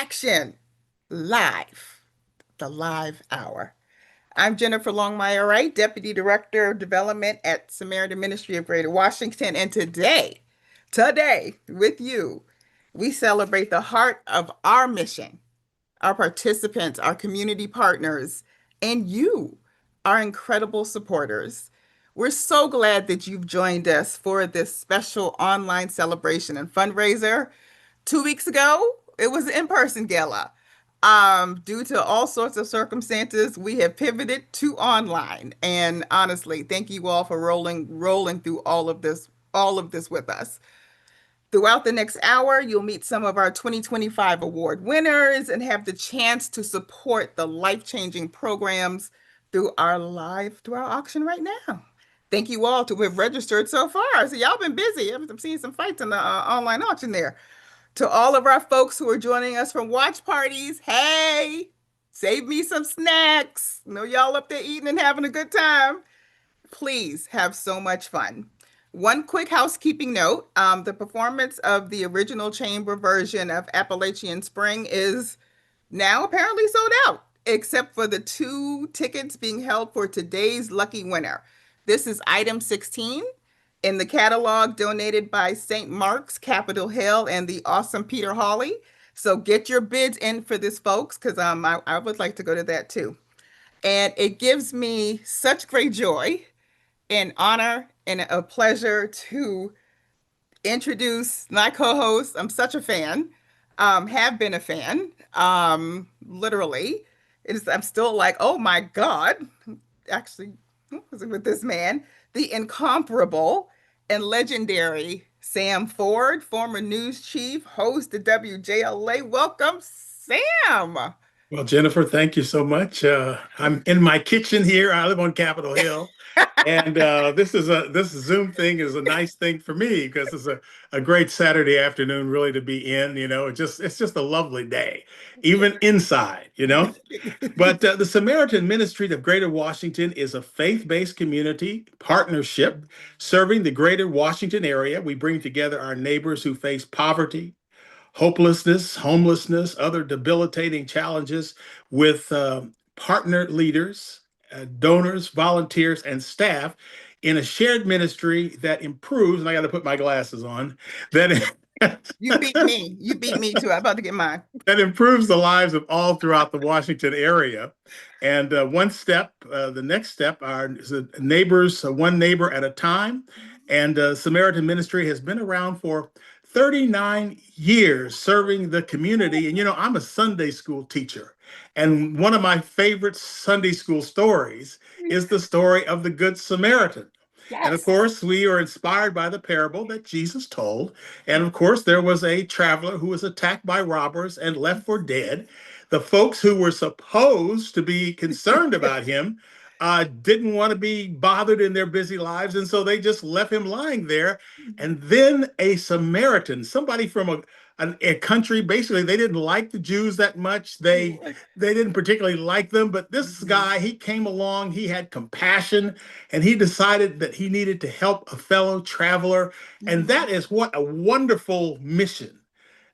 action live, the live hour. I'm Jennifer Longmire Wright, Deputy Director of Development at Samaritan Ministry of Greater Washington. And today, with you, we celebrate the heart of our mission, our participants, our community partners, and you, our incredible supporters. We're so glad that you've joined us for this special online celebration and fundraiser. 2 weeks ago, it was an in-person gala. Due to all sorts of circumstances, we have pivoted to online. And honestly, thank you all for rolling through all of this with us. Throughout the next hour, you'll meet some of our 2025 award winners and have the chance to support the life-changing programs through our auction right now. Thank you all to have registered so far. So y'all been busy. I'm seeing some fights in the online auction there. To all of our folks who are joining us from watch parties, hey, save me some snacks. Know y'all up there eating and having a good time. Please have so much fun. One quick housekeeping note, the performance of the original chamber version of Appalachian Spring is now apparently sold out, except for the two tickets being held for today's lucky winner. This is item 16 in the catalog donated by St. Mark's, Capitol Hill, and the awesome Peter Hawley. So get your bids in for this, folks, because I would like to go to that too. And it gives me such great joy and honor and a pleasure to introduce my co-host. I'm such a fan, have been a fan, literally. I'm still like, oh my God, actually, with this man, the incomparable and legendary Sam Ford, former news chief, host of WJLA. Welcome, Sam. Well, Jennifer, thank you so much. I'm in my kitchen here. I live on Capitol Hill, and this Zoom thing is a nice thing for me because it's a great Saturday afternoon, really to be in. It's just a lovely day, even inside. But the Samaritan Ministry of Greater Washington is a faith-based community partnership serving the Greater Washington area. We bring together our neighbors who face poverty, hopelessness, homelessness, other debilitating challenges with partner leaders, donors, volunteers, and staff in a shared ministry that improves, and I got to put my glasses on, that You beat me. You beat me too. I'm about to get mine. that improves the lives of all throughout the Washington area. And the next step is neighbors, one neighbor at a time. And Samaritan Ministry has been around for 39 years serving the community. And, I'm a Sunday school teacher. And one of my favorite Sunday school stories is the story of the Good Samaritan. And of Yes. course, we are inspired by the parable that Jesus told. And of course, there was a traveler who was attacked by robbers and left for dead. The folks who were supposed to be concerned about him didn't want to be bothered in their busy lives. And so they just left him lying there. And then a Samaritan, somebody from a country, basically, they didn't like the Jews that much. They didn't particularly like them. But this guy, he came along, he had compassion, and he decided that he needed to help a fellow traveler. And that is what a wonderful mission,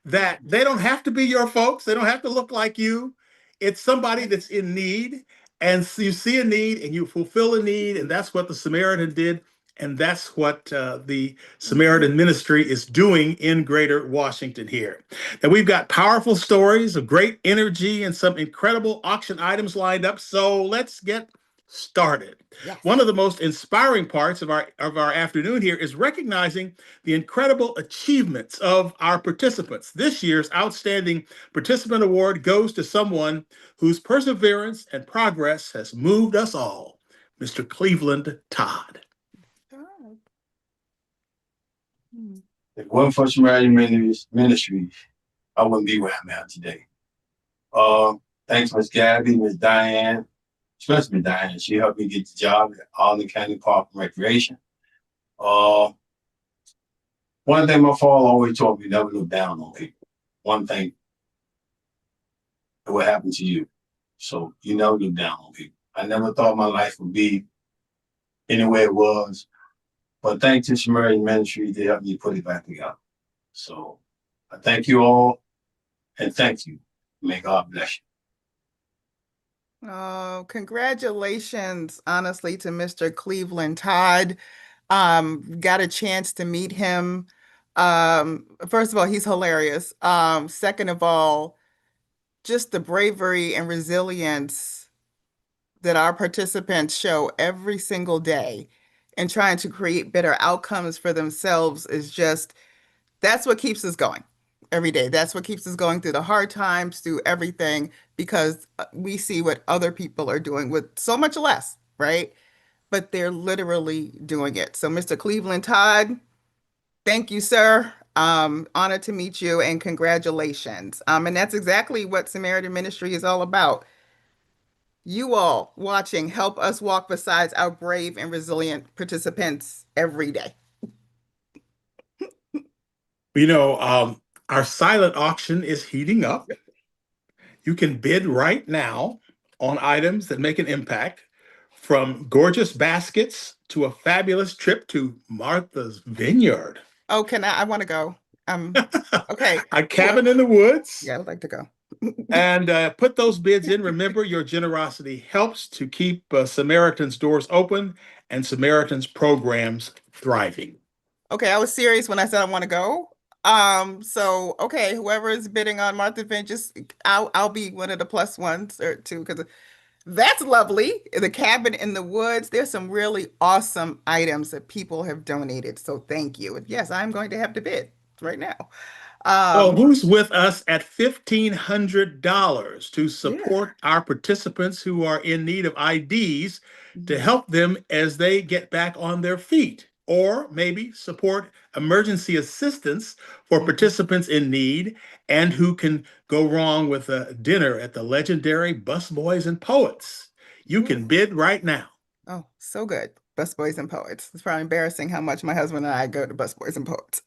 that they don't have to be your folks. They don't have to look like you. It's somebody that's in need. And so you see a need and you fulfill a need. And that's what the Samaritan did. And that's what the Samaritan Ministry is doing in Greater Washington here. And we've got powerful stories of great energy and some incredible auction items lined up. So let's get started. Yes. One of the most inspiring parts of our afternoon here is recognizing the incredible achievements of our participants. This year's Outstanding Participant Award goes to someone whose perseverance and progress has moved us all, Mr. Cleveland Todd. If it wasn't for Samaritan Ministries, I wouldn't be where I'm at today. Thanks, Miss Gabby, Miss Diane, especially Miss Diane. She helped me get the job at Alden County Park and Recreation. One thing my father always taught me, never look down on people. One thing, it will happen to you. So you never look down on people. I never thought my life would be any way it was. But thanks to Samaritan Ministry, they helped me put it back together. So I thank you all, and thank you. May God bless Oh, congratulations, honestly, to Mr. Cleveland Todd. Got a chance to meet him. First of all, he's hilarious. Second of all, just the bravery and resilience that our participants show every single day in trying to create better outcomes for themselves is just that's what keeps us going every day. That's what keeps us going through the hard times, through everything, because we see what other people are doing with so much less, right? But they're literally doing it. So, Mr. Cleveland Todd, thank you, sir. Honored to meet you and congratulations. And that's exactly what Samaritan Ministry is all about. You all watching help us walk beside our brave and resilient participants every day. You know, our silent auction is heating up. You can bid right now on items that make an impact, from gorgeous baskets to a fabulous trip to Martha's Vineyard, Oh, can I? I want to go. Okay. a Well, cabin in the woods, yeah, I'd like to go. and put those bids in. Remember, your generosity helps to keep Samaritan's doors open and Samaritan's programs thriving. Okay, I was serious when I said I want to go. So okay, whoever is bidding on Martha Finch, just I'll be one of the plus ones or two because that's lovely. The cabin in the woods. There's some really awesome items that people have donated. So thank you. And yes, I'm going to have to bid right now. Well, Um, who's with us at $1,500 to yeah. support our participants who are in need of IDs to Mhm. help them as they get back on their feet? Or maybe support emergency assistance for Mhm. participants in need and who can go wrong with a dinner at the legendary Busboys and Poets. You Yeah. can bid right now. Oh, so good. Busboys and Poets. It's probably embarrassing how much my husband and I go to Busboys and Poets.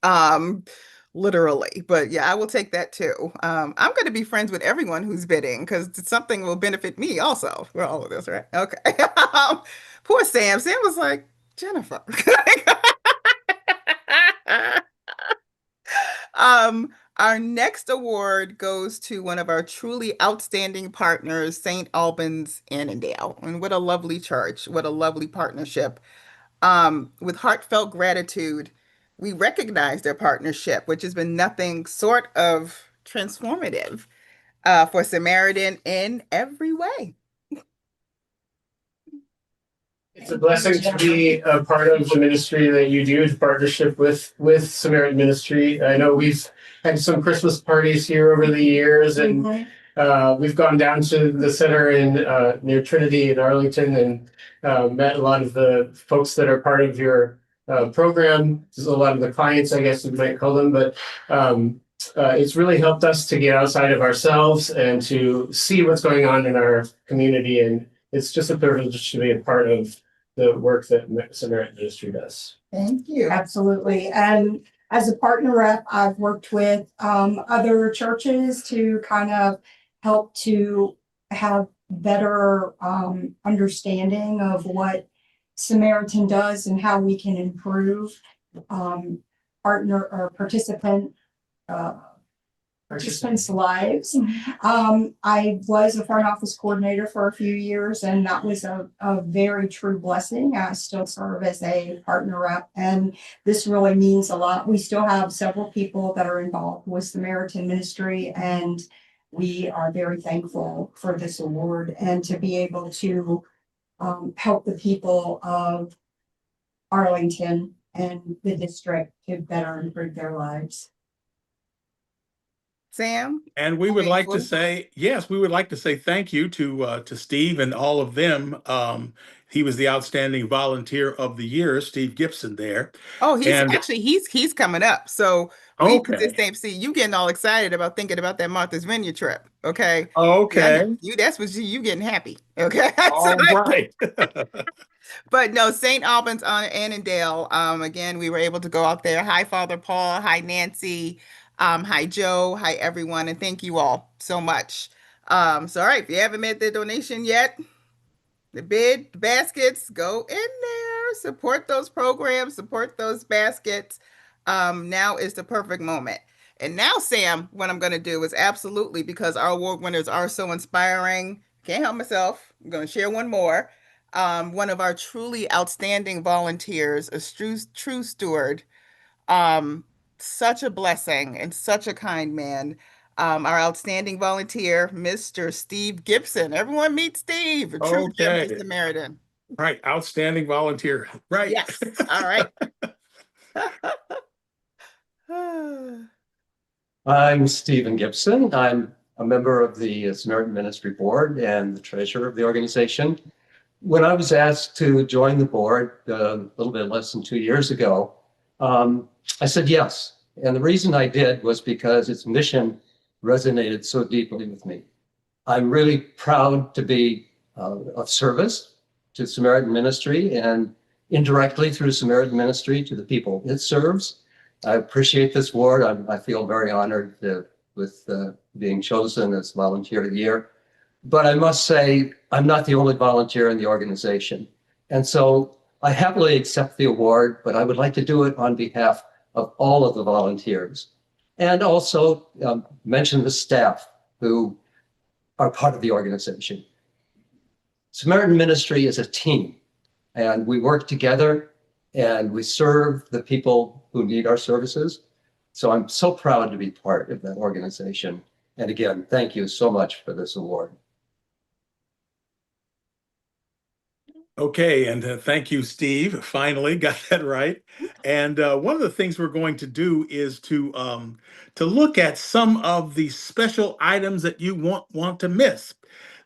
Literally. But yeah, I will take that too. I'm going to be friends with everyone who's bidding because something will benefit me also for all of this, right? Okay. Poor Sam. Sam was like, Jennifer. Our next award goes to one of our truly outstanding partners, St. Albans Annandale. And what a lovely church. What a lovely partnership. With heartfelt gratitude, we recognize their partnership, which has been nothing short of transformative for Samaritan in every way. It's a blessing to be a part of the ministry that you do, the partnership with Samaritan Ministry. I know we've had some Christmas parties here over the years, and we've gone down to the center in near Trinity in Arlington and met a lot of the folks that are part of your program. There's a lot of the clients, I guess you might call them, but it's really helped us to get outside of ourselves and to see what's going on in our community. And it's just a privilege to be a part of the work that Samaritan Ministry does. Thank you. Absolutely. And as a partner rep, I've worked with other churches to kind of help to have better understanding of what Samaritan does and how we can improve um, partner or uh, participants' lives. I was a front office coordinator for a few years, and that was a very true blessing. I still serve as a partner rep, and this really means a lot. We still have several people that are involved with Samaritan Ministry, and we are very thankful for this award and to be able to help the people of Arlington and the district to better improve their lives. Sam, And we would like to Kingsley. say, yes, we would like to say thank you to Steve and all of them. He was the outstanding volunteer of the year, Steve Gibson there. Oh, he's And actually he's coming up. So we just okay, ain't see you getting all excited about thinking about that Martha's Vineyard trip. Okay. Yeah, I know okay, you. That's what you getting happy. Okay. So, all right. but no, St. Albans on Annandale. Again, we were able to go out there. Hi, Father Paul. Hi, Nancy. Hi, Joe. Hi, everyone, and thank you all so much. So all right, if you haven't made the donation yet, the bid, the baskets, go in there, support those programs, support those baskets. Now is the perfect moment. And now, Sam, what I'm going to do is absolutely, because our award winners are so inspiring, can't help myself. I'm going to share one more. One of our truly outstanding volunteers, a true steward, um, such a blessing and such a kind man. Our outstanding volunteer, Mr. Steve Gibson. Everyone meet Steve, a true gem to Okay. Samaritan. Right. Outstanding volunteer. Right. Yes. All right. I'm Stephen Gibson. I'm a member of the Samaritan Ministry Board and the treasurer of the organization. When I was asked to join the board a little bit less than 2 years ago, I said yes. And the reason I did was because its mission resonated so deeply with me. I'm really proud to be of service to Samaritan Ministry and indirectly through Samaritan Ministry to the people it serves. I appreciate this award. I feel very honored with being chosen as Volunteer of the Year. But I must say, I'm not the only volunteer in the organization. And so I happily accept the award, but I would like to do it on behalf of all of the volunteers. And also mention the staff who are part of the organization. Samaritan Ministry is a team, and we work together and we serve the people who need our services. So I'm so proud to be part of that organization. And again, thank you so much for this award. Okay, and thank you, Steve. Finally got that right. And one of the things we're going to do is to look at some of the special items that you want to miss.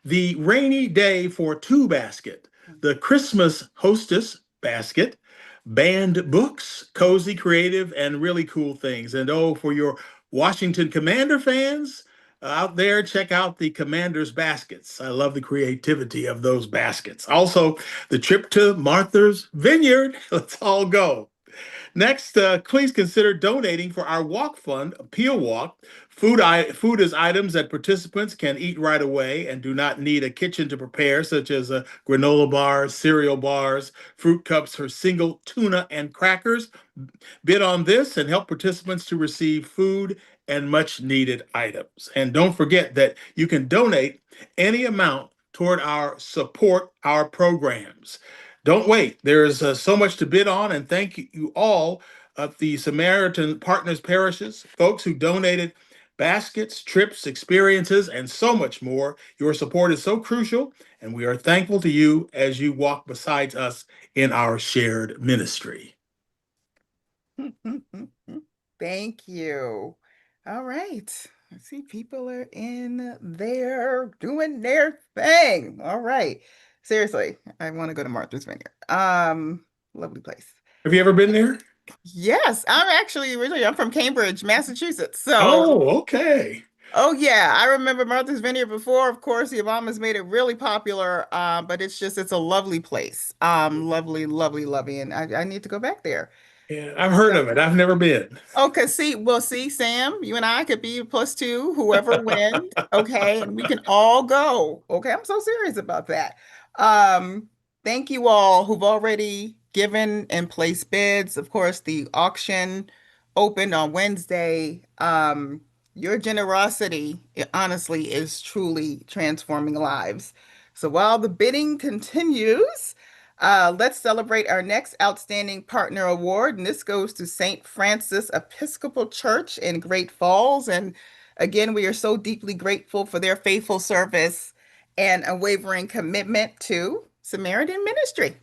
The rainy day for two basket, the Christmas hostess basket, banned books, cozy, creative, and really cool things. And oh, for your Washington Commander fans out there, check out the Commander's baskets. I love the creativity of those baskets. Also, the trip to Martha's Vineyard. Let's all go. Next, please consider donating for our walk fund, Peel Walk. Food is items that participants can eat right away and do not need a kitchen to prepare, such as granola bars, cereal bars, fruit cups for single tuna and crackers. Bid on this and help participants to receive food and much needed items. And don't forget that you can donate any amount toward our support our programs. Don't wait. There's so much to bid on, and thank you all of the Samaritan Partners parishes, folks who donated baskets, trips, experiences, and so much more. Your support is so crucial, and we are thankful to you as you walk beside us in our shared ministry. Thank you. All right. I see people are in there doing their thing. All right. Seriously, I want to go to Martha's Vineyard. Lovely place. Have you ever been there? Yes, I'm from Cambridge, Massachusetts. So, Oh, okay. oh yeah, I remember Martha's Vineyard before. Of course, the Obamas made it really popular. But it's a lovely place. Lovely, lovely, lovely, and I need to go back there. Yeah, I've heard of it. I've never been. Okay, see, Sam, you and I could be +2, whoever wins. Okay, and we can all go. Okay, I'm so serious about that. Um, Thank you all who've already given and placed bids. Of course, the auction opened on Wednesday. Your generosity, honestly, is truly transforming lives. So while the bidding continues, let's celebrate our next Outstanding Partner Award, and this goes to St. Francis Episcopal Church in Great Falls. And again, we are so deeply grateful for their faithful service and unwavering commitment to Samaritan Ministry.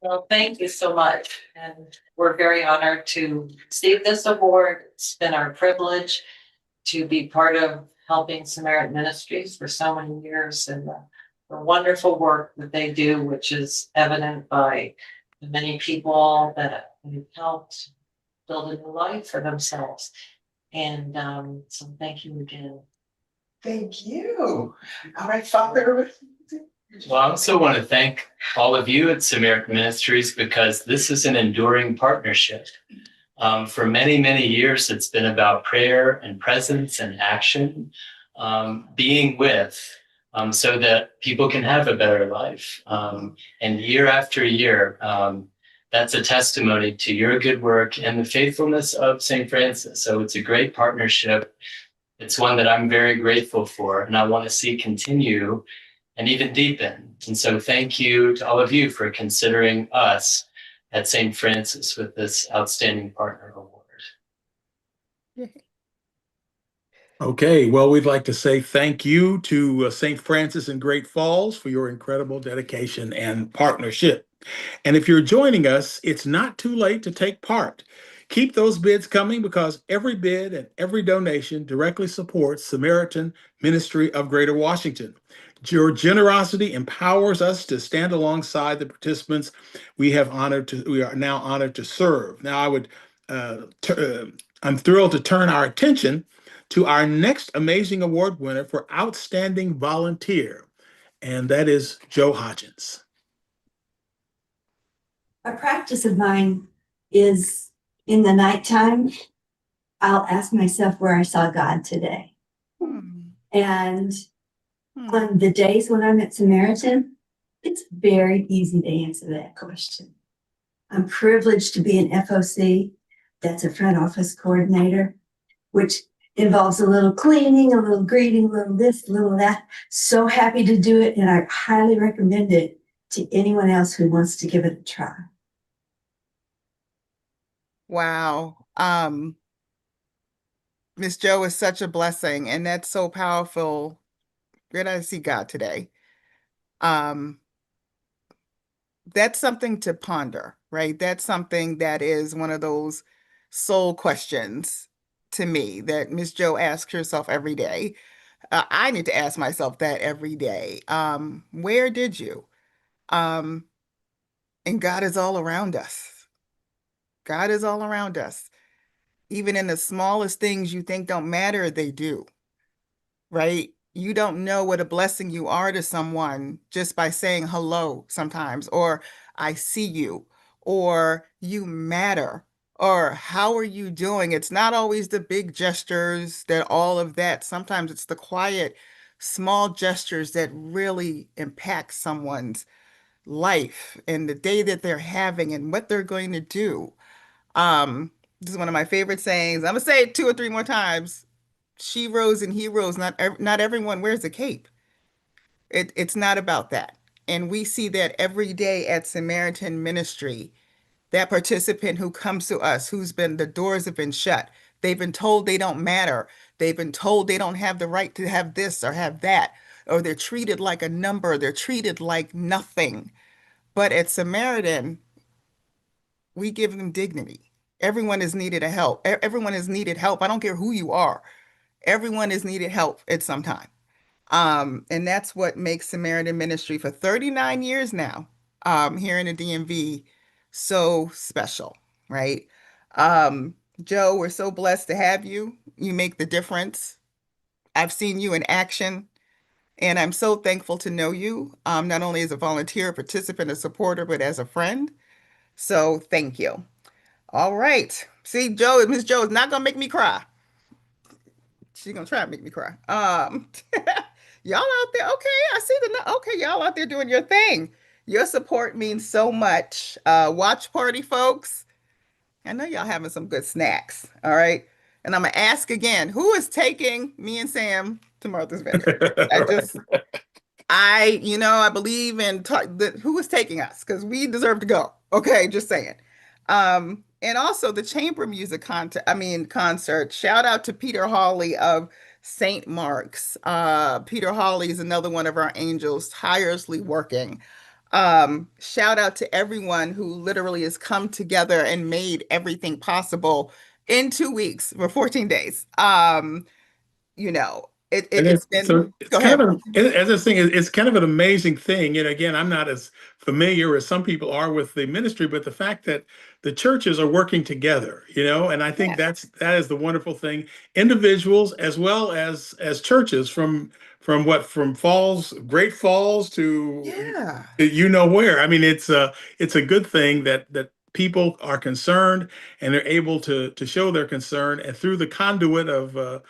Well, thank you so much. And we're very honored to receive this award. It's been our privilege to be part of helping Samaritan Ministries for so many years and the wonderful work that they do, which is evident by the many people that have helped build a new life for themselves. And so thank you again. Thank you. All right, Father. Well, I also want to thank all of you at Samaritan Ministries because this is an enduring partnership. For many, many years, it's been about prayer and presence and action, being with, so that people can have a better life. And year after year, that's a testimony to your good work and the faithfulness of St. Francis. So it's a great partnership. It's one that I'm very grateful for, and I want to see continue and even deepen. And so thank you to all of you for considering us at St. Francis with this Outstanding Partner Award. Okay, well, we'd like to say thank you to St. Francis in Great Falls for your incredible dedication and partnership. And if you're joining us, it's not too late to take part. Keep those bids coming because every bid and every donation directly supports Samaritan Ministry of Greater Washington. Your generosity empowers us to stand alongside the participants we are now honored to serve. Now, I'm thrilled to turn our attention to our next amazing award winner for Outstanding Volunteer, and that is Joe Hodgins. A practice of mine is in the nighttime, I'll ask myself where I saw God today. And on the days when I'm at Samaritan, it's very easy to answer that question. I'm privileged to be an FOC, that's a front office coordinator, which involves a little cleaning, a little greeting, a little this, a little that. So happy to do it, and I highly recommend it to anyone else who wants to give it a try. Wow. Miss Joe is such a blessing, and that's so powerful. Where did I see God today? Um, that's something to ponder, right? That's something that is one of those soul questions to me that Miss Joe asks herself every day. I need to ask myself that every day. Where did you? Um, and God is all around us. God is all around us. Even in the smallest things you think don't matter, they do, right? You don't know what a blessing you are to someone just by saying hello sometimes, or I see you, or you matter, or how are you doing? It's not always the big gestures that all of that. Sometimes it's the quiet, small gestures that really impact someone's life and the day that they're having and what they're going to do. This is one of my favorite sayings. I'm gonna say it 2 or 3 more times. She rose and he rose. Not everyone wears a cape. It's not about that. And we see that every day at Samaritan Ministry. That participant who comes to us, the doors have been shut. They've been told they don't matter. They've been told they don't have the right to have this or have that, or they're treated like a number. They're treated like nothing. But at Samaritan, we give them dignity. Everyone is needed a help. Everyone is needed help. I don't care who you are. Everyone is needed help at some time. And that's what makes Samaritan Ministry for 39 years now, here in the DMV so special, right? Um, Joe, we're so blessed to have you. You make the difference. I've seen you in action, and I'm so thankful to know you, not only as a volunteer, participant, a supporter, but as a friend. So thank you. All right. See, Miss Joe is not gonna make me cry. She's gonna try to make me cry. Y'all out there, okay? I see okay, y'all out there doing your thing. Your support means so much. Watch party folks. I know y'all having some good snacks. All right. And I'm gonna ask again, who is taking me and Sam to Martha's Vineyard? I just I believe in who is taking us because we deserve to go. Okay, just saying. And also the chamber music concert. Shout out to Peter Hawley of St. Mark's. Peter Hawley is another one of our angels, tirelessly working. Shout out to everyone who literally has come together and made everything possible in 2 weeks or 14 days. And It's so been, it's go kind ahead. of as this thing is it's kind of an amazing thing. And again, I'm not as familiar as some people are with the ministry, but the fact that the churches are working together, and I think Yes. that is the wonderful thing. Individuals as well as churches from Great Falls to Yeah. where. I mean, it's a good thing that people are concerned and they're able to show their concern and through the conduit of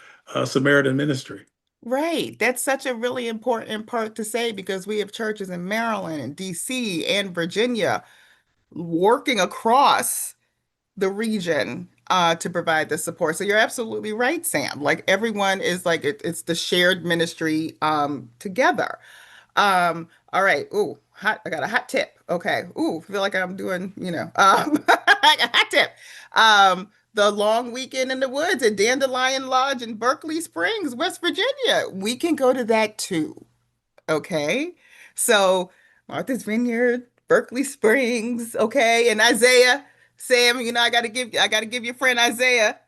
Samaritan Ministry. Right. That's such a really important part to say because we have churches in Maryland and DC and Virginia. working across the region to provide the support. So you're absolutely right, Sam. Like everyone is like it's the shared ministry together. All right. Ooh, hot. I got a hot tip. Okay. Ooh, feel like I'm doing, I got a hot tip. The long weekend in the woods at Dandelion Lodge in Berkeley Springs, West Virginia. We can go to that too. Okay. So Martha's Vineyard, Berkeley Springs, okay, and Isaiah, Sam, I gotta give your friend Isaiah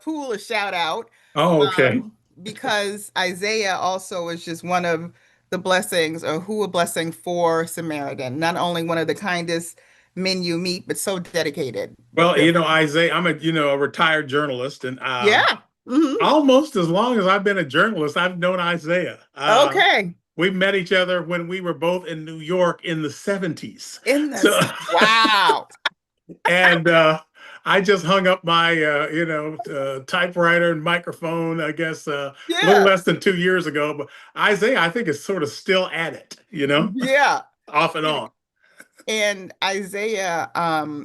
Poole a shout out. Oh, okay. Because Isaiah also is just one of the blessings, or who a blessing for Samaritan. Not only one of the kindest men you meet, but so dedicated. Well, Isaiah, I'm a retired journalist, and Yeah. Hmm. almost as long as I've been a journalist, I've known Isaiah. Okay. We met each other when we were both in New York in the 70s. In So, this, wow. and I just hung up my, typewriter and microphone, I guess, a little Yeah. less than 2 years ago. But Isaiah, I think, is sort of still at it, Yeah. off and on. And Isaiah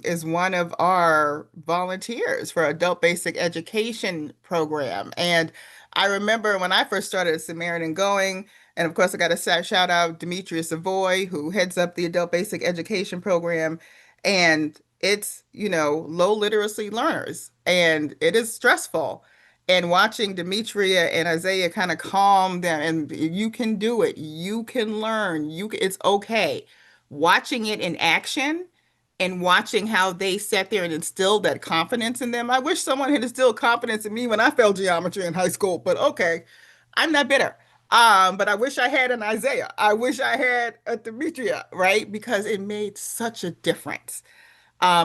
is one of our volunteers for Adult Basic Education program. And I remember when I first started at Samaritan Going, and of course I got to shout out Demetrius Savoy, who heads up the Adult Basic Education program. And it's, low literacy learners, and it is stressful. And watching Demetria and Isaiah kind of calm them, and you can do it, you can learn, it's okay, watching it in action and watching how they sat there and instilled that confidence in them. I wish someone had instilled confidence in me when I failed geometry in high school, but okay, I'm not bitter. But I wish I had an Isaiah. I wish I had a Demetria, right? Because it made such a difference.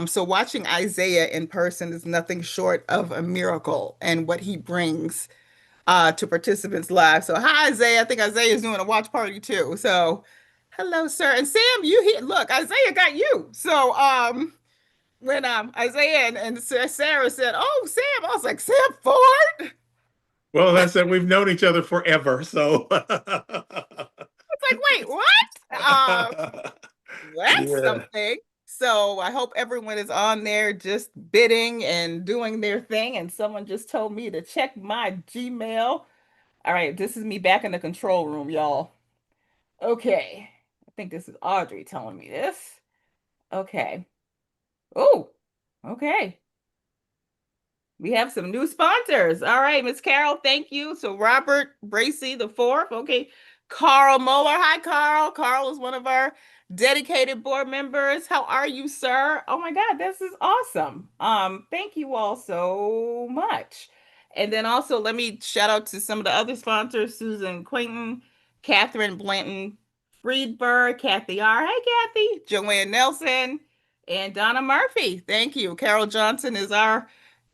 So watching Isaiah in person is nothing short of a miracle, and what he brings to participants live. So hi Isaiah. I think Isaiah is doing a watch party too. So hello, sir. And Sam, you here. Look, Isaiah got you. So when Isaiah and Sarah said, "Oh, Sam," I was like, "Sam Ford?" Well, that's it. We've known each other forever. So, It's like, wait, what? That's yeah. something. So I hope everyone is on there just bidding and doing their thing. And someone just told me to check my Gmail. All right, this is me back in the control room, y'all. Okay. I think this is Audrey telling me this. Okay. Oh, okay. We have some new sponsors. All right, Miss Carol, thank you. So Robert Bracy the fourth. Okay. Carl Moeller. Hi, Carl. Carl is one of our dedicated board members. How are you, sir? Oh my God, this is awesome. Thank you all so much. And then also let me shout out to some of the other sponsors: Susan Quainton, Catherine Blanton, Friedberg, Kathy R. Hey, Kathy, Joanne Nelson, and Donna Murphy. Thank you. Carol Johnson is our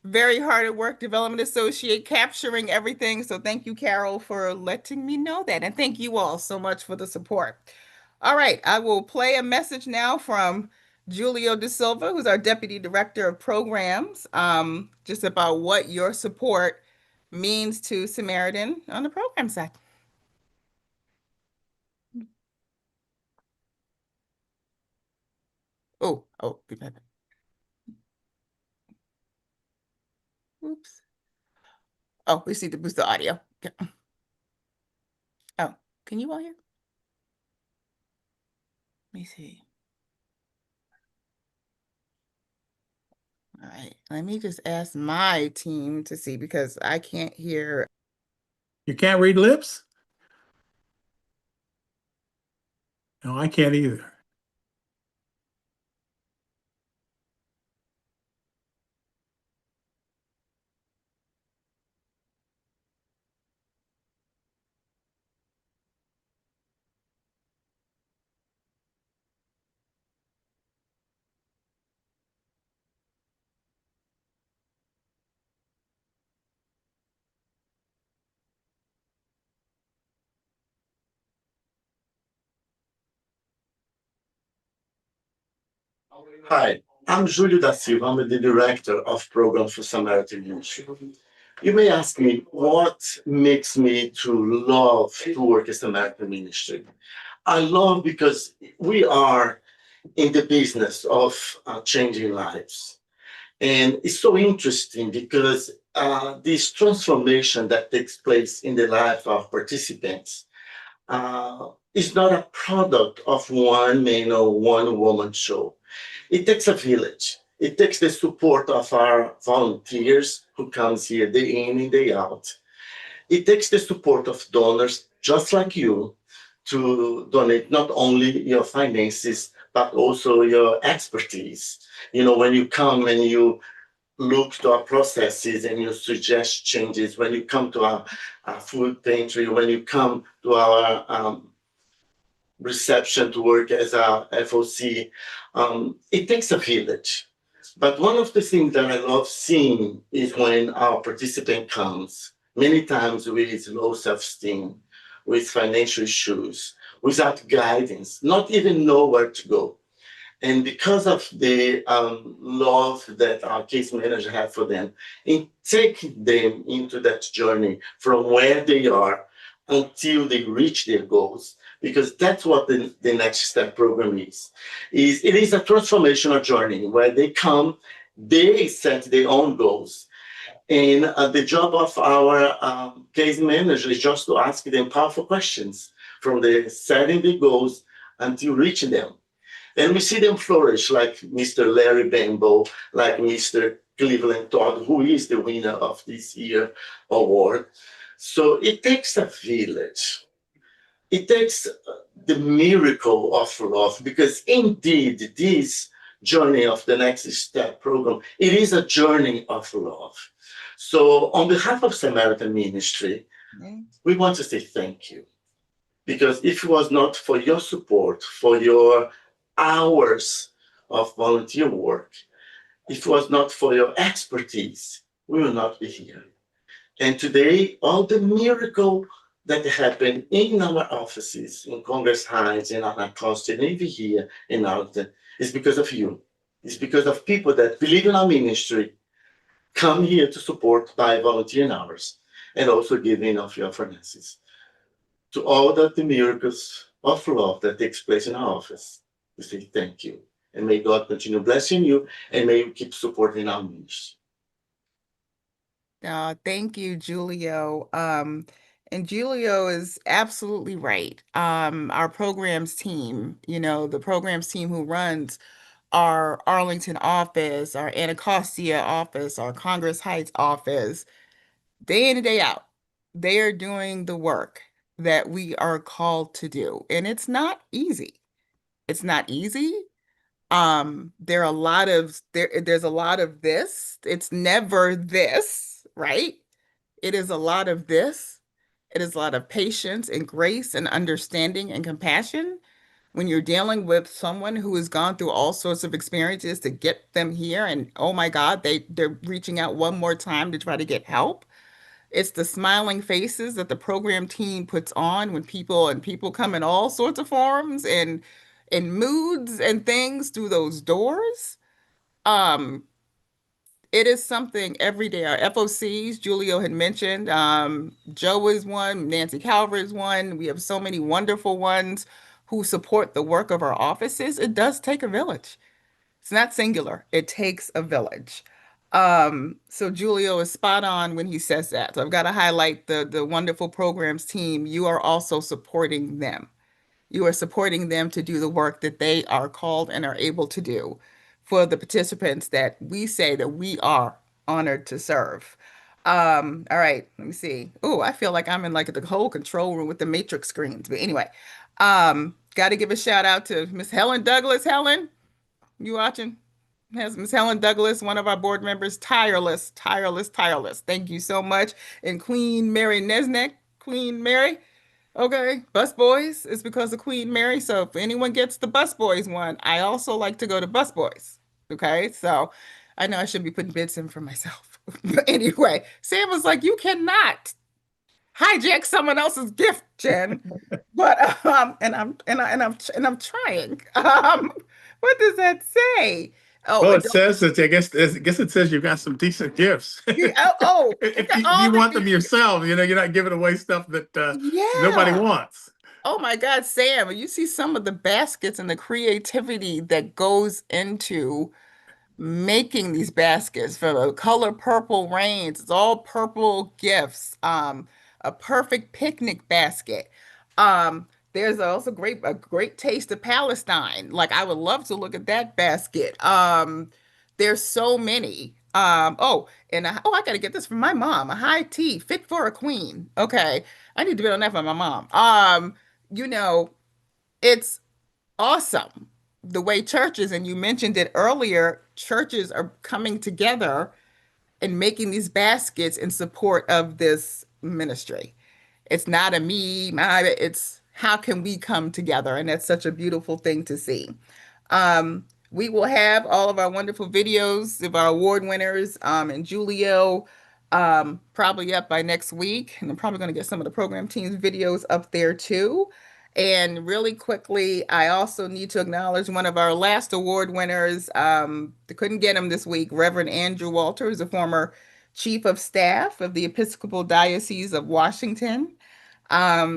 very hard at work development associate, capturing everything. So thank you, Carol, for letting me know that. And thank you all so much for the support. All right, I will play a message now from Julio De Silva, who's our Deputy Director of Programs, just about what your support means to Samaritan on the program side. Be back. Oops. Oh, we need to boost the audio. Oh, can you all hear? Let me see. All right, let me just ask my team to see because I can't hear. You can't read lips? No, I can't either. Hi, I'm Julio da Silva. I'm the director of program for Samaritan Ministry. You may ask me what makes me to love to work at Samaritan Ministry. I love because we are in the business of changing lives. And it's so interesting because this transformation that takes place in the life of participants is not a product of one man or one woman show. It takes a village. It takes the support of our volunteers who comes here day in and day out. It takes the support of donors just like you to donate not only your finances, but also your expertise. You know, when you come and you look to our processes and you suggest changes, when you come to our food pantry, when you come to our reception to work as a FOC, it takes a village. But one of the things that I love seeing is when our participant comes, many times with low self-esteem, with financial issues, without guidance, not even know where to go. And because of the love that our case manager had for them, in taking them into that journey from where they are until they reach their goals, because that's what the Next Step program is it is a transformational journey where they come, they set their own goals. And the job of our case manager is just to ask them powerful questions from the setting the goals until reaching them. And we see them flourish like Mr. Larry Bambo, like Mr. Cleveland Todd, who is the winner of this year award. So it takes a village. It takes the miracle of love, because indeed this journey of the Next Step program, it is a journey of love. So on behalf of Samaritan Ministry, we want to say thank you. Because if it was not for your support, for your hours of volunteer work, if it was not for your expertise, we will not be here. And today, all the miracle that happened in our offices in Congress Heights, in Anacostia, and even here in Arlington, is because of you. It's because of people that believe in our ministry, come here to support by volunteering hours, and also giving of your finances. To all the miracles of love that takes place in our office, we say thank you. And may God continue blessing you, and may you keep supporting our ministry. Thank you, Julio. And Julio is absolutely right. Our programs team, the programs team who runs our Arlington office, our Anacostia office, our Congress Heights office, day in and day out, they are doing the work that we are called to do. And it's not easy. It's not easy. There's a lot of this. It's never this, right? It is a lot of this. It is a lot of patience and grace and understanding and compassion when you're dealing with someone who has gone through all sorts of experiences to get them here. And oh my God, they're reaching out one more time to try to get help. It's the smiling faces that the program team puts on when people come in all sorts of forms and in moods and things through those doors. Um, it is something every day. Our FOCs, Julio had mentioned, Joe is one, Nancy Calvert is one. We have so many wonderful ones who support the work of our offices. It does take a village. It's not singular. It takes a village. So Julio is spot on when he says that. So I've got to highlight the wonderful programs team. You are also supporting them. You are supporting them to do the work that they are called and are able to do for the participants that we say that we are honored to serve. All right, let me see. Oh, I feel like I'm in like the whole control room with the matrix screens. But anyway, got to give a shout out to Miss Helen Douglas. Helen, you watching? Has Miss Helen Douglas, one of our board members, tireless, tireless, tireless. Thank you so much. And Queen Mary Nesnek, Queen Mary. Okay, Bus Boys is because of Queen Mary. So if anyone gets the Bus Boys one, I also like to go to Bus Boys. Okay, so I know I should be putting bids in for myself. But anyway, Sam was like, you cannot hijack someone else's gift, Jen. But and I'm trying. What does that say? Oh, Well, and it don't says that I guess it says you've got some decent gifts. oh, If okay, you, if all you the want them yourself, you're not giving away stuff that nobody yeah. wants. Oh my God, Sam, you see some of the baskets and the creativity that goes into making these baskets for the color purple rains. It's all purple gifts. A perfect picnic basket. There's also a great taste of Palestine. Like I would love to look at that basket. There's so many. I gotta get this from my mom. A high tea, fit for a queen. Okay, I need to be on that for my mom. You know, it's awesome the way churches, and you mentioned it earlier, churches are coming together and making these baskets in support of this ministry. It's not a me, my, it's how can we come together? And that's such a beautiful thing to see. We will have all of our wonderful videos of our award winners and Julio probably up by next week. And I'm probably going to get some of the program team's videos up there too. And really quickly, I also need to acknowledge one of our last award winners. They couldn't get him this week, Reverend Andrew Walters, a former chief of staff of the Episcopal Diocese of Washington.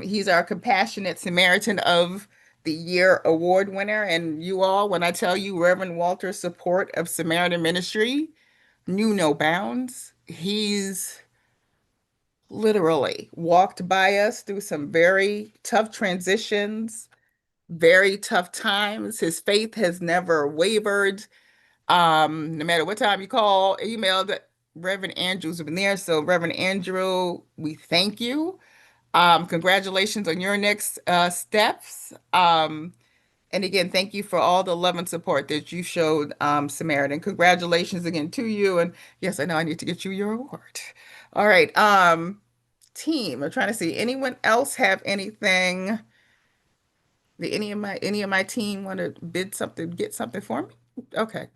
He's our Compassionate Samaritan of the Year award winner. And you all, when I tell you Reverend Walter's support of Samaritan Ministry knew no bounds, he's literally walked by us through some very tough transitions, very tough times. His faith has never wavered. No matter what time you call, email, that Reverend Andrew's been there. So, Reverend Andrew, we thank you. Congratulations on your next steps. And again, thank you for all the love and support that you showed Samaritan. Congratulations again to you. And yes, I know I need to get you your award. All right. Team, I'm trying to see. Anyone else have anything? Did any of my team want to bid something, get something for me? Okay.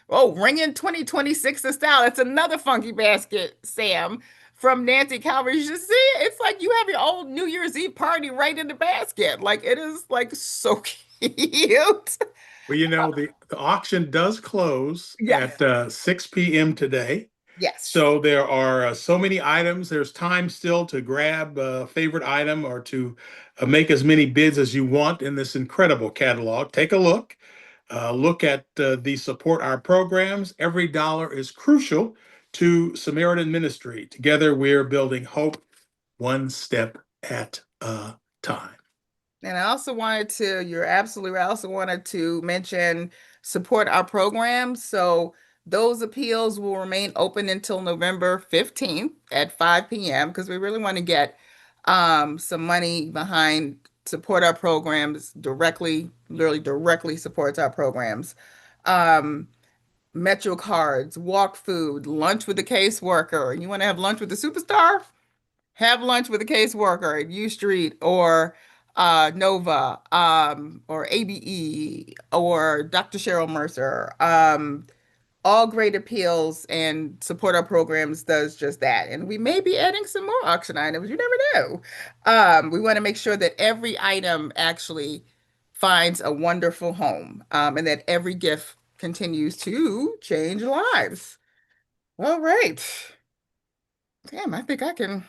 Ringing 2026 in style. It's another funky basket, Sam, from Nancy Calvert. You should see it. It's like you have your old New Year's Eve party right in the basket. Like it is like so cute. Well, the auction does close Yes. at 6 p.m. today. Yes. So there are so many items. There's time still to grab a favorite item or to make as many bids as you want in this incredible catalog. Take a look. Look at the support our programs. Every dollar is crucial to Samaritan Ministry. Together, we're building hope one step at a time. And I also wanted to, you're absolutely right. I also wanted to mention support our programs. So those appeals will remain open until November 15th at 5 p.m. because we really want to get some money behind support our programs directly, literally directly supports our programs. Um, Metro cards, walk food, lunch with the caseworker. You want to have lunch with the superstar? Have lunch with a caseworker at U Street or Nova or ABE or Dr. Cheryl Mercer. All great appeals and support our programs does just that. And we may be adding some more auction items. You never know. We want to make sure that every item actually finds a wonderful home and that every gift continues to change lives. All right. Damn, I think I can.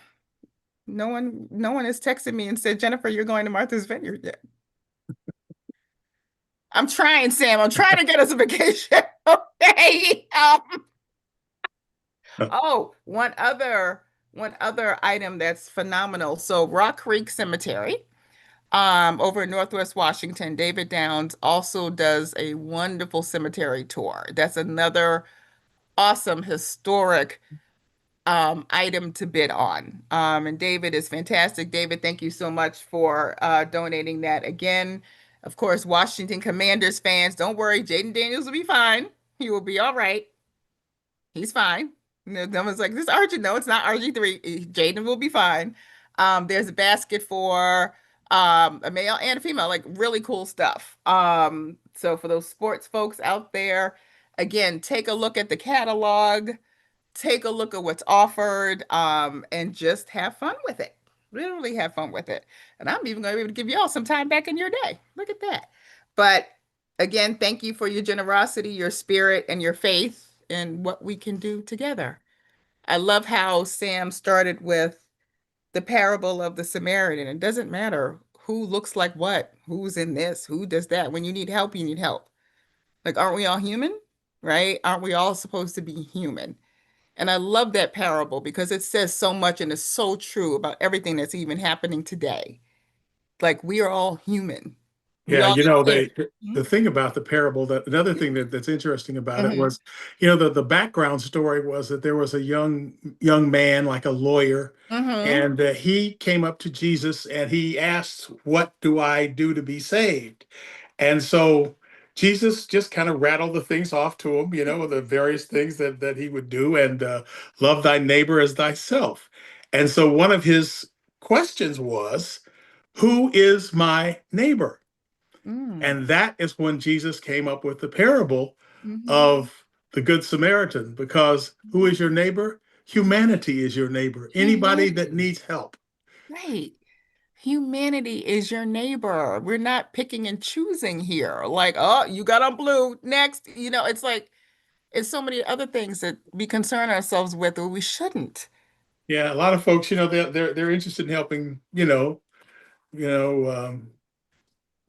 No one has texted me and said, Jennifer, you're going to Martha's Vineyard yet. I'm trying, Sam. I'm trying to get us a vacation. Okay. One other item that's phenomenal. So Rock Creek Cemetery, over in Northwest Washington, David Downs also does a wonderful cemetery tour. That's another awesome historic item to bid on. And David is fantastic. David, thank you so much for donating that again. Of course, Washington Commanders fans, don't worry, Jaden Daniels will be fine. He will be all right. He's fine. No one's like, this is RG. No, it's not RG3. Jaden will be fine. There's a basket for a male and a female, like really cool stuff. So for those sports folks out there, again, take a look at the catalog, take a look at what's offered, and just have fun with it. Literally have fun with it. And I'm even going to be able to give y'all some time back in your day. Look at that. But again, thank you for your generosity, your spirit, and your faith in what we can do together. I love how Sam started with the parable of the Samaritan. It doesn't matter who looks like what, who's in this, who does that. When you need help, you need help. Like, aren't we all human? Right? Aren't we all supposed to be human? And I love that parable because it says so much and it's so true about everything that's even happening today. Like, we are all human. We Yeah, all you know, need the thing about the parable, that another thing that's interesting about it Mhm. was, you know, the background story was that there was a young man, like a lawyer, Mhm. and he came up to Jesus and he asked, "What do I do to be saved?" And so Jesus just kind of rattled the things off to him, you know, the various things that he would do, and love thy neighbor as thyself. And so one of his questions was, "Who is my neighbor?" Mm. And that is when Jesus came up with the parable Mhm. of the Good Samaritan, because who is your neighbor? Humanity is your neighbor. Anybody that Humanity. needs help. Right. Humanity is your neighbor. We're not picking and choosing here. Like, oh, you got on blue. Next. It's like, it's so many other things that we concern ourselves with or we shouldn't. Yeah, a lot of folks, you know, they're interested in helping,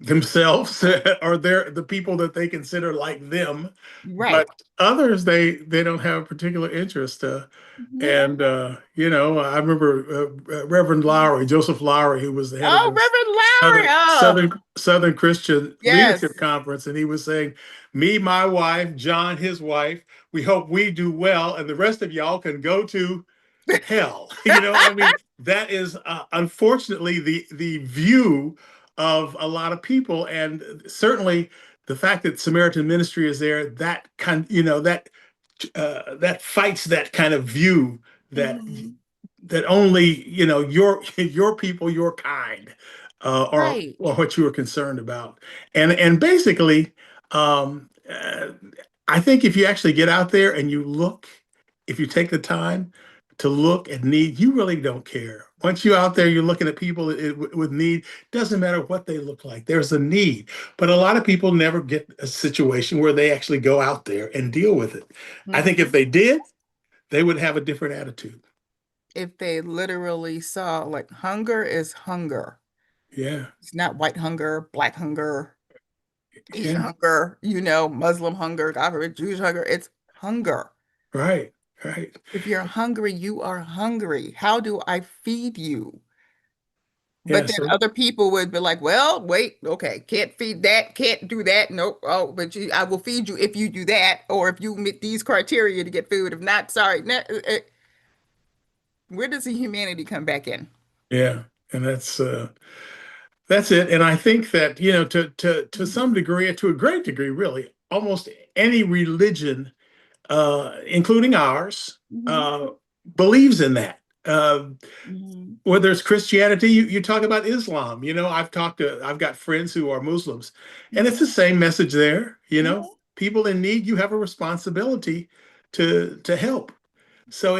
themselves or the people that they consider like them, Right. but others they don't have a particular interest. Mhm. And I remember Reverend Lowry, Joseph Lowry, who was the head of Oh, the Reverend Lowry. Oh, Southern Christian Leadership yes. Conference, and he was saying, "Me, my wife, John, his wife, we hope we do well, and the rest of y'all can go to hell." I mean, that is unfortunately the view of a lot of people, and certainly the fact that Samaritan Ministry is there, that kind, that fights that kind of view that Mhm. only your people, your kind, Right. or what you are concerned about, and basically, I think if you actually get out there and you look, if you take the time to look at need, you really don't care. Once you're out there, you're looking at people with need. Doesn't matter what they look like. There's a need, but a lot of people never get a situation where they actually go out there and deal with it. I think if Mhm. they did, they would have a different attitude. If they literally saw, like, hunger is hunger. Yeah, It's not white hunger, black hunger, Asian yeah, hunger, Muslim hunger, God forbid, Jewish hunger. It's hunger. right, right. If you're hungry, you are hungry. How do I feed you? Yeah, But then so other people would be like, well, wait, okay, can't feed that, can't do that. Nope. Oh, but I will feed you if you do that, or if you meet these criteria to get food. If not, sorry. Where does the humanity come back in? yeah, and that's it. And I think that, to some degree, to a great degree, really, almost any religion, including ours, Mhm. believes in that. Mhm. Whether it's Christianity, you talk about Islam. I've got friends who are Muslims, and it's the Mhm. same message there. Mhm. People in need, you have a responsibility to help. So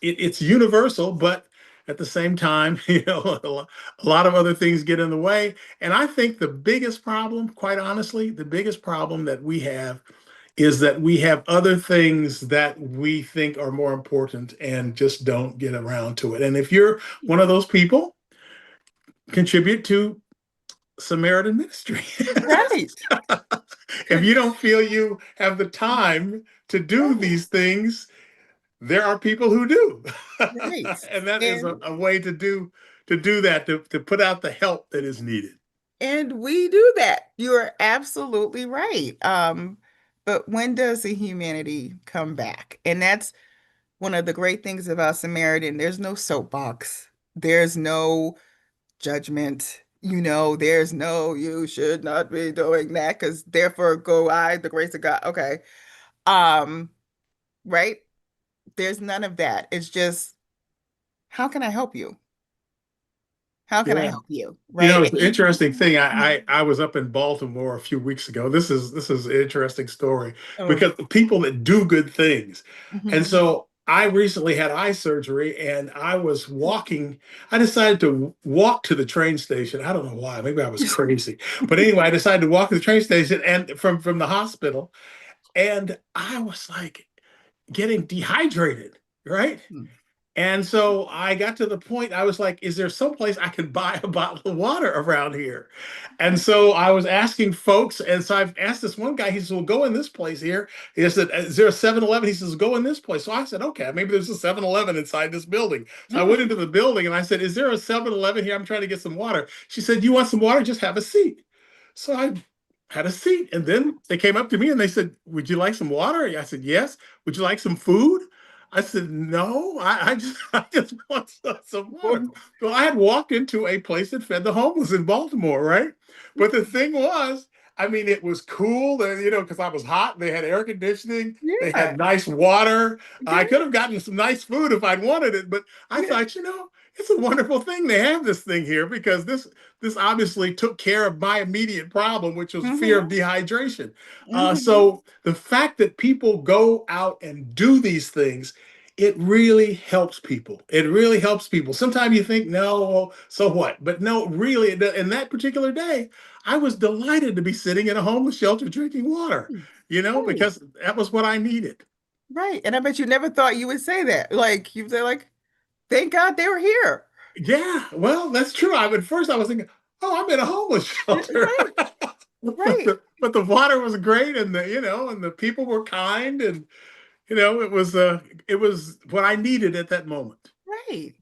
it's universal, but at the same time, a lot of other things get in the way. And I think the biggest problem, quite honestly, the biggest problem that we have is that we have other things that we think are more important and just don't get around to it. And if you're one of those people, contribute to Samaritan Ministry. Right. If you don't feel you have the time to do Right. these things, there are people who do. Right. And that is And a way to do that, to put out the help that is needed. and we do that. You're absolutely right. But when does the humanity come back? And that's one of the great things about Samaritan. There's no soapbox. There's no judgment. There's no, you should not be doing that because therefore go I, the grace of God. Okay. Um, right? There's none of that. It's just, how can I help you? How can I Yeah. help you? Right? It's an interesting thing. Mhm. I was up in Baltimore a few weeks ago. This is an interesting story Oh. because the people that do good things. And Mhm. so I recently had eye surgery and I was walking. I decided to walk to the train station. I don't know why. Maybe I was crazy. But anyway, I decided to walk to the train station and from the hospital. And I was like getting dehydrated, right? And so I got to the point, I was like, is there some place I can buy a bottle of water around here? And so I was asking folks. And so I've asked this one guy, he says, well, go in this place here. He said, is there a 7-Eleven? He says, go in this place. So I said, okay, maybe there's a 7-Eleven inside this building. So I went into the building and I said, is there a 7-Eleven here? I'm trying to get some water. She said, you want some water? Just have a seat. So I had a seat. And then they came up to me and they said, would you like some water? I said, yes. Would you like some food? I said, no, I just want some water. So I had walked into a place that fed the homeless in Baltimore, right? But the thing was, I mean, it was cool, and because I was hot. They had air conditioning. They Yeah. had nice water. I Yeah. could have gotten some nice food if I'd wanted it, but I Yeah. thought, it's a wonderful thing they have this thing here because this obviously took care of my immediate problem, which was fear of Mhm. dehydration. Mhm. So the fact that people go out and do these things, it really helps people. It really helps people. Sometimes you think, no, so what? But no, really, in that particular day, I was delighted to be sitting in a homeless shelter drinking water, Right. because that was what I needed. Right. And I bet you never thought you would say that. Like you'd say, like, thank God they were here. Yeah, well, that's true. At first I was thinking, oh, I'm in a homeless shelter. Right. but Right. the water was great, and the people were kind, and it was what I needed at that moment. Right.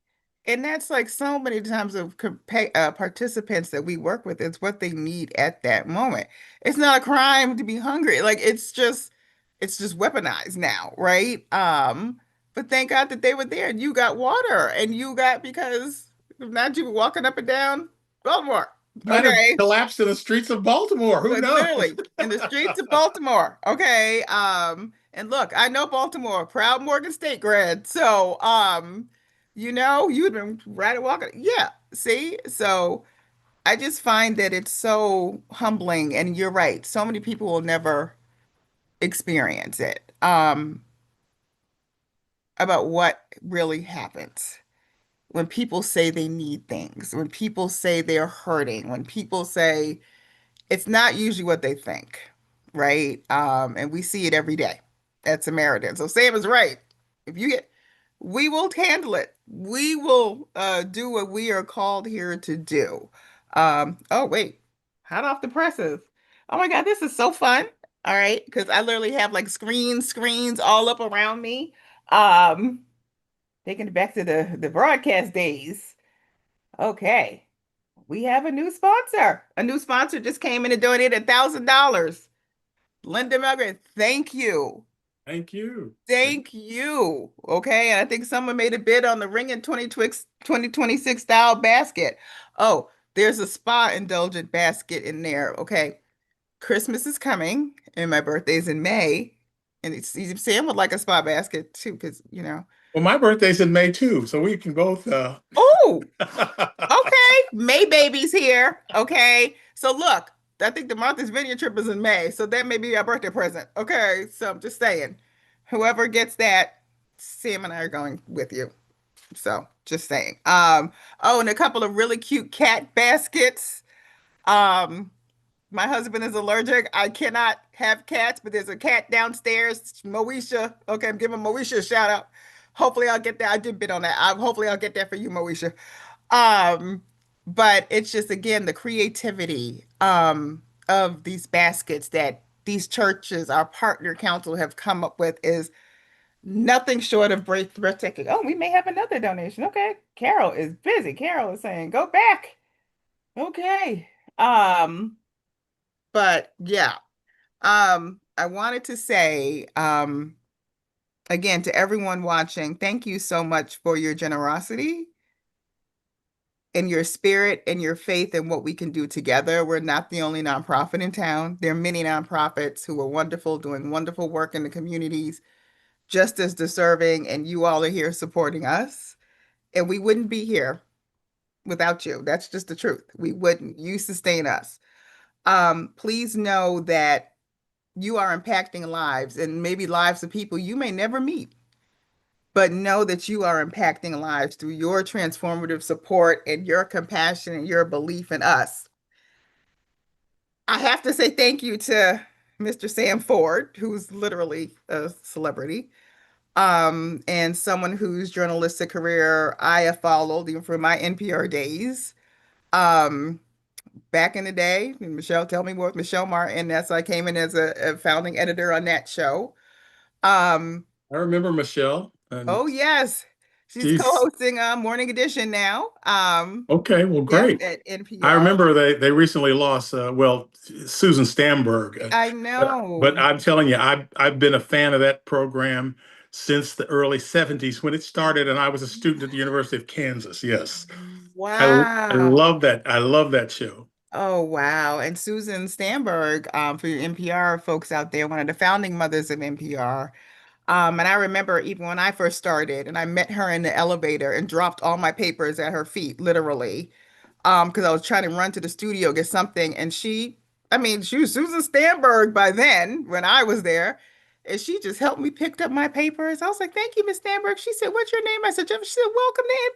And that's like so many times of participants that we work with, it's what they need at that moment. It's not a crime to be hungry. Like it's just weaponized now, right? But thank God that they were there and you got water and you got because if not you were walking up and down Baltimore. Might have Okay. collapsed in the streets of Baltimore. Who But knows? literally in the streets of Baltimore. Okay. And look, I know Baltimore, proud Morgan State grad. So, you'd been right walking. Yeah. See? So I just find that it's so humbling. And you're right. So many people will never experience it. About what really happens when people say they need things, when people say they're hurting, when people say it's not usually what they think, right? And we see it every day at Samaritan. So Sam is right. If you get, we will handle it. We will do what we are called here to do. Oh wait, hot off the presses. Oh my God, this is so fun. All right, because I literally have like screens all up around me. Um, taking it back to the broadcast days. Okay. We have a new sponsor. A new sponsor just came in and donated $1,000. Linda Melgren, thank you. Thank you. Thank you. Okay. And I think someone made a bid on the Ring in 2026 style basket. Oh, there's a spa indulgent basket in there. Okay. Christmas is coming and my birthday's in May. And Sam would like a spa basket too, because. Well, my birthday's in May too, so we can both. Oh, okay, May baby's here. Okay, so look, I think the Martha's Vineyard trip is in May, so that may be our birthday present. Okay, so I'm just saying, whoever gets that, Sam and I are going with you. So just saying. Oh, and a couple of really cute cat baskets. Um, my husband is allergic. I cannot have cats, but there's a cat downstairs, Moesha. Okay, I'm giving Moesha a shout out. Hopefully I'll get that. I did bid on that. Hopefully I'll get that for you, Moesha. Um, but it's just again the creativity of these baskets that these churches, our partner council have come up with is nothing short of breathtaking. Oh, we may have another donation. Okay. Carol is busy. Carol is saying, go back. Okay. But yeah. I wanted to say again to everyone watching, thank you so much for your generosity and your spirit and your faith in what we can do together. We're not the only nonprofit in town. There are many nonprofits who are wonderful, doing wonderful work in the communities, just as deserving, and you all are here supporting us. And we wouldn't be here without you. That's just the truth. We wouldn't. You sustain us. Please know that you are impacting lives and maybe lives of people you may never meet, but know that you are impacting lives through your transformative support and your compassion and your belief in us. I have to say thank you to Mr. Sam Ford, who's literally a celebrity, And someone whose journalistic career I have followed even from my NPR days. Um, Back in the day, and Michelle, tell me more with Michelle Martin. That's I came in as a founding editor on that show. Um, I remember Michelle, and oh yes, she's she's co-hosting Morning Edition now. okay. Well, Yep, great. at I NPR. remember they recently lost Susan Stamberg, I but know. I'm telling you, I've been a fan of that program since the early '70s when it started, and I was a student at the University of Kansas. Yes, I Wow. love that. I love that show. Oh, wow. And Susan Stamberg, for your NPR folks out there, one of the founding mothers of NPR. And I remember even when I first started and I met her in the elevator and dropped all my papers at her feet, literally, because I was trying to run to the studio, get something. And I mean, she was Susan Stamberg by then when I was there. And she just helped me pick up my papers. I was like, thank you, Miss Stamberg. She said, what's your name? I said, Jeff. She said, welcome to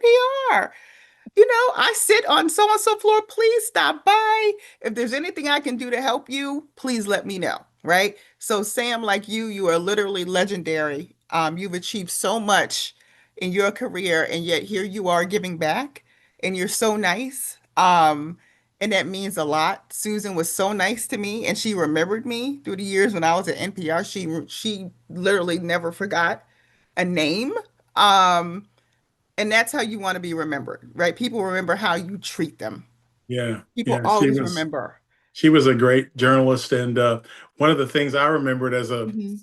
NPR. I sit on so and so floor. Please stop by. If there's anything I can do to help you, please let me know. Right. So, Sam, like you are literally legendary. You've achieved so much in your career, and yet here you are giving back, and you're so nice. And that means a lot. Susan was so nice to me, and she remembered me through the years when I was at NPR. She literally never forgot a name. Um, and that's how you want to be remembered, right? People remember how you treat them. Yeah, People yeah, always remember. she was a great journalist, and one of the things I remembered as a Mhm.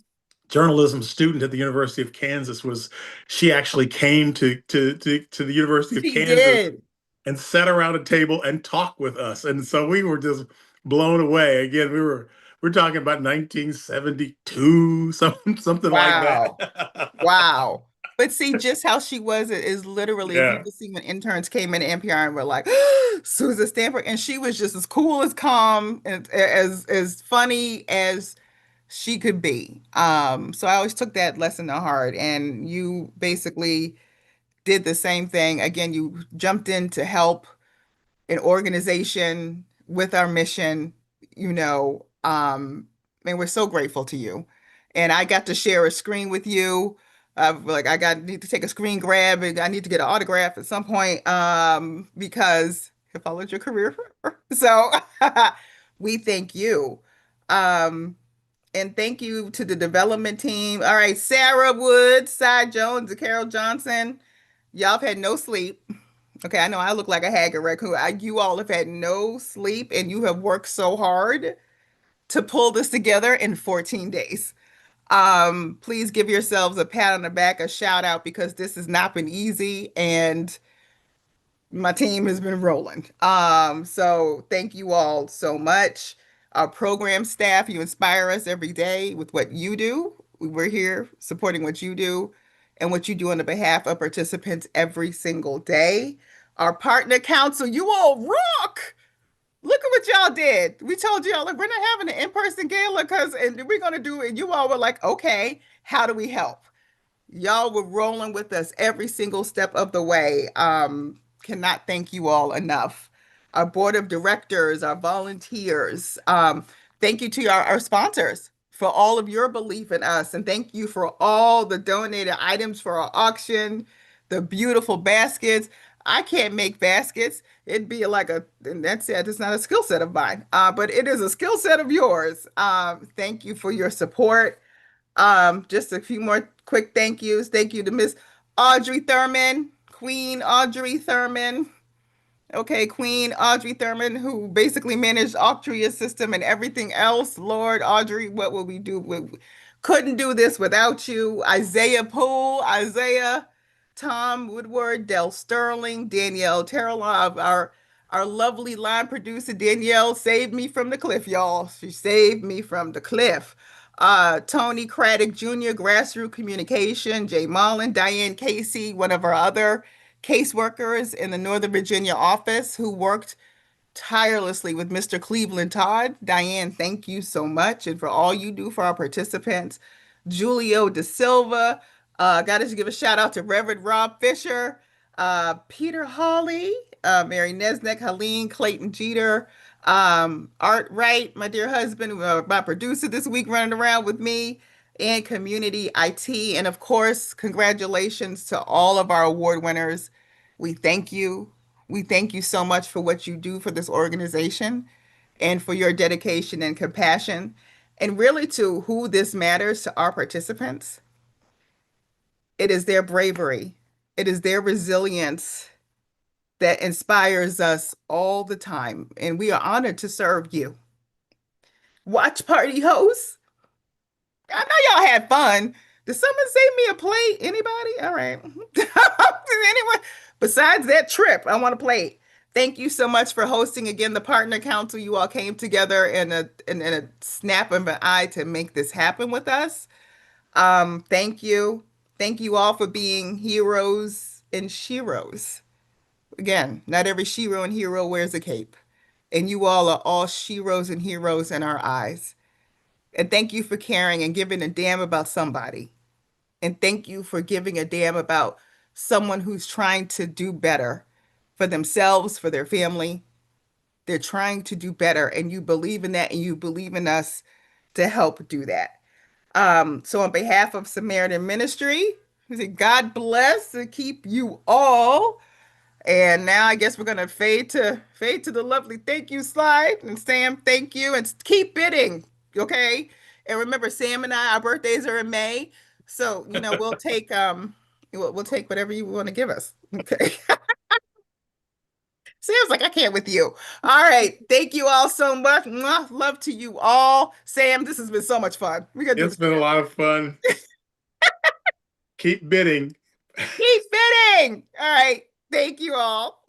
journalism student at the University of Kansas was she actually came to the University of She Kansas did. and sat around a table and talked with us. And so we were just blown away. Again, we're talking about 1972, something like Wow. that. Wow. But see, just how she was is literally, if you Yeah. could see when interns came in NPR and were like, Susan Stanford, and she was just as cool as calm and as funny as she could be. So I always took that lesson to heart. And you basically did the same thing. Again, you jumped in to help an organization with our mission, and we're so grateful to you. And I got to share a screen with you. Like need to take a screen grab and I need to get an autograph at some point because I followed your career forever. So we thank you. Um, and thank you to the development team. All right, Sarah Woods, Cy Jones, and Carol Johnson. Y'all have had no sleep. Okay, I know I look like a haggard raccoon. You all have had no sleep and you have worked so hard to pull this together in 14 days. Please give yourselves a pat on the back, a shout out because this has not been easy and my team has been rolling. So thank you all so much. Our program staff, you inspire us every day with what you do. We're here supporting what you do and what you do on the behalf of participants every single day. Our partner council, you all rock. Look at what y'all did. We told y'all, like, we're not having an in-person gala and we're gonna do it. You all were like, okay, how do we help? Y'all were rolling with us every single step of the way. Cannot thank you all enough. Our board of directors, our volunteers. Thank you to our sponsors for all of your belief in us. And thank you for all the donated items for our auction, the beautiful baskets. I can't make baskets. It'd be and that's it. It's not a skill set of mine, but it is a skill set of yours. Thank you for your support. Just a few more quick thank yous. Thank you to Miss Audrey Thurman, Queen Audrey Thurman. Okay, Queen Audrey Thurman, who basically managed Octria system and everything else. Lord Audrey, what will we do? We couldn't do this without you. Isaiah Poole, Isaiah, Tom Woodward, Del Sterling, Danielle Terrell, our lovely line producer. Danielle saved me from the cliff, y'all. She saved me from the cliff. Tony Craddock Jr., Grassroots Communication, Jay Mullen, Diane Casey, one of our other caseworkers in the Northern Virginia office who worked tirelessly with Mr. Cleveland Todd. Diane, thank you so much and for all you do for our participants. Julio De Silva, got to give a shout out to Reverend Rob Fisher, Peter Hawley, Mary Nesnick, Helene Clayton Jeter, Art Wright, my dear husband, my producer this week running around with me. and community IT. And of course, congratulations to all of our award winners. We thank you. We thank you so much for what you do for this organization and for your dedication and compassion. And really, to who this matters to our participants, it is their bravery, it is their resilience that inspires us all the time. And we are honored to serve you. Watch party hosts, I know y'all had fun. Did someone save me a plate? Anybody? All right. Anyone? Besides that trip, I want a plate. Thank you so much for hosting again the partner council. You all came together in a snap of an eye to make this happen with us. Thank you. Thank you all for being heroes and sheroes. Again, not every shero and hero wears a cape. And you all are all sheroes and heroes in our eyes. And thank you for caring and giving a damn about somebody. And thank you for giving a damn about someone who's trying to do better for themselves, for their family. They're trying to do better, and you believe in that, and you believe in us to help do that. So on behalf of Samaritan Ministry, we say God bless and keep you all. And now I guess we're gonna fade to the lovely thank you slide. And Sam, thank you. And keep bidding. Okay. And remember, Sam and I, our birthdays are in May. So, we'll take whatever you want to give us. Okay. Sam's like, I can't with you. All right. Thank you all so much. Mwah. Love to you all. Sam, this has been so much fun. We're gonna do It's this been a again. lot of fun. Keep bidding. Keep bidding. All right. Thank you all.